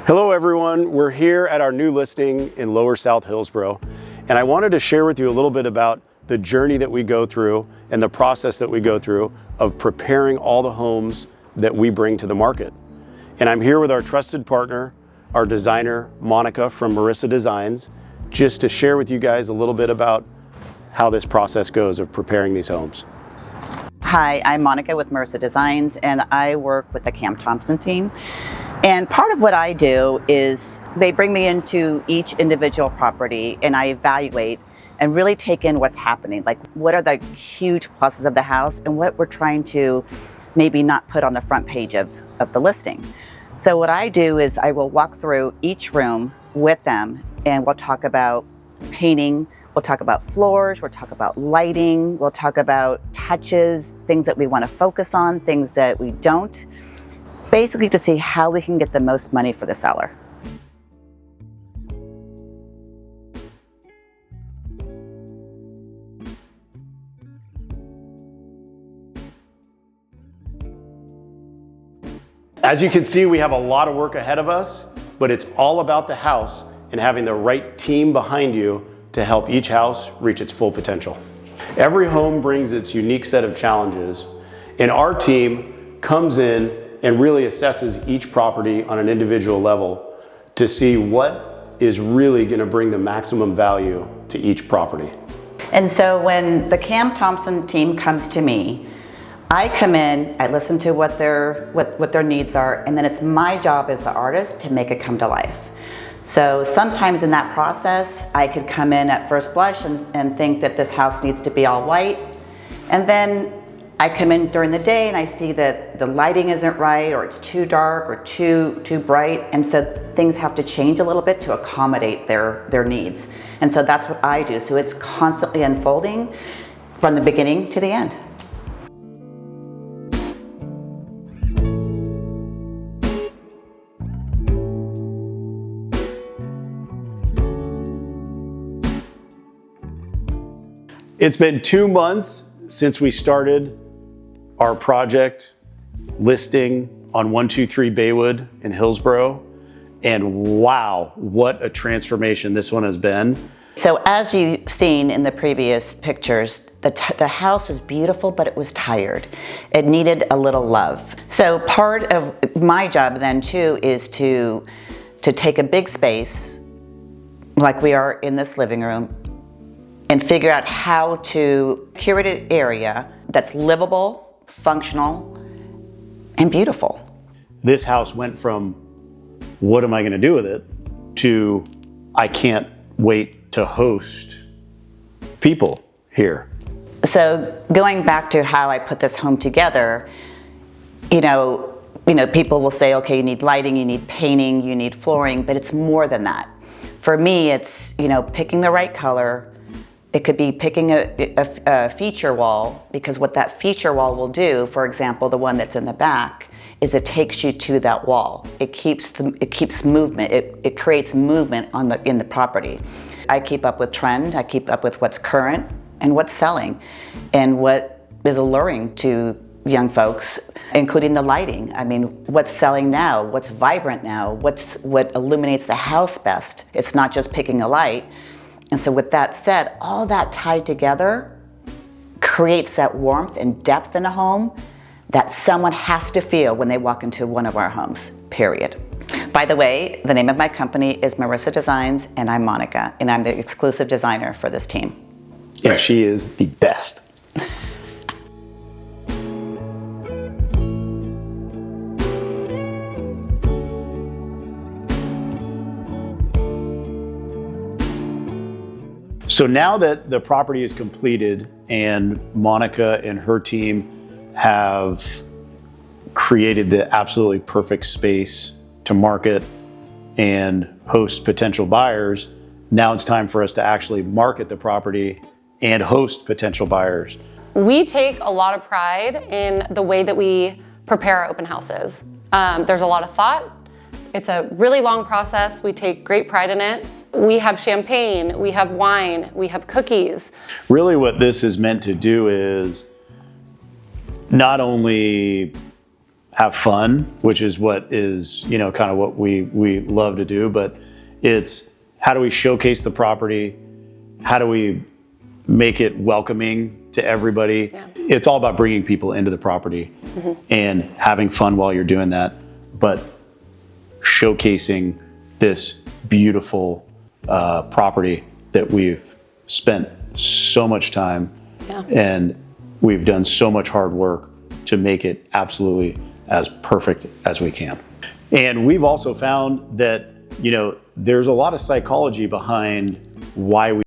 Hello everyone, we're here at our new listing in Lower South Hillsboro, and I wanted to share with you a little bit about the journey that we go through and the process that we go through of preparing all the homes that we bring to the market. And I'm here with our trusted partner, our designer, Monica from Marissa Designs, just to share with you guys a little bit about how this process goes of preparing these homes. Hi, I'm Monica with Marissa Designs, and I work with the Cam Thompson team. And part of what I do is they bring me into each individual property and I evaluate and really take in what's happening. Like, what are the huge pluses of the house and what we're trying to maybe not put on the front page of the listing. So what I do is I will walk through each room with them and we'll talk about painting, we'll talk about floors, we'll talk about lighting, we'll talk about touches, things that we want to focus on, things that we don't. Basically to see how we can get the most money for the seller. As you can see, we have a lot of work ahead of us, but it's all about the house and having the right team behind you to help each house reach its full potential. Every home brings its unique set of challenges, and our team comes in and really assesses each property on an individual level to see what is really gonna bring the maximum value to each property. And so when the Cam Thompson team comes to me, I come in, I listen to what their needs are, and then it's my job as the artist to make it come to life. So sometimes in that process, I could come in at first blush and think that this house needs to be all white, and then I come in during the day and I see that the lighting isn't right, or it's too dark or too bright, and so things have to change a little bit to accommodate their needs. And so that's what I do. So it's constantly unfolding from the beginning to the end. It's been 2 months since we started our project listing on 123 Baywood in Hillsboro, and wow, what a transformation this one has been. So as you've seen in the previous pictures, the house was beautiful, but it was tired. It needed a little love. So part of my job then too is to take a big space, like we are in this living room, and figure out how to curate an area that's livable, functional, and beautiful. This house went from, what am I gonna do with it, to, I can't wait to host people here. So going back to how I put this home together, you know, people will say, okay, you need lighting, you need painting, you need flooring, but it's more than that. For me, it's, picking the right color. It could be picking a feature wall, because what that feature wall will do, for example, the one that's in the back, is it takes you to that wall. It keeps movement. It creates movement in the property. I keep up with trend. I keep up with what's current and what's selling, and what is alluring to young folks, including the lighting. I mean, what's selling now? What's vibrant now? What illuminates the house best? It's not just picking a light. And so with that said, all that tied together creates that warmth and depth in a home that someone has to feel when they walk into one of our homes, period. By the way, the name of my company is Marissa Designs, and I'm Monica, and I'm the exclusive designer for this team. And she is the best. So now that the property is completed and Monica and her team have created the absolutely perfect space to market and host potential buyers, now it's time for us to actually market the property and host potential buyers. We take a lot of pride in the way that we prepare our open houses. There's a lot of thought. It's a really long process. We take great pride in it. We have champagne, we have wine, we have cookies. Really what this is meant to do is not only have fun, which is what is, you know, kind of what we love to do, but it's how do we showcase the property? How do we make it welcoming to everybody? Yeah. It's all about bringing people into the property and having fun while you're doing that, but showcasing this beautiful property that we've spent so much time and we've done so much hard work to make it absolutely as perfect as we can. And we've also found that, you know, there's a lot of psychology behind why we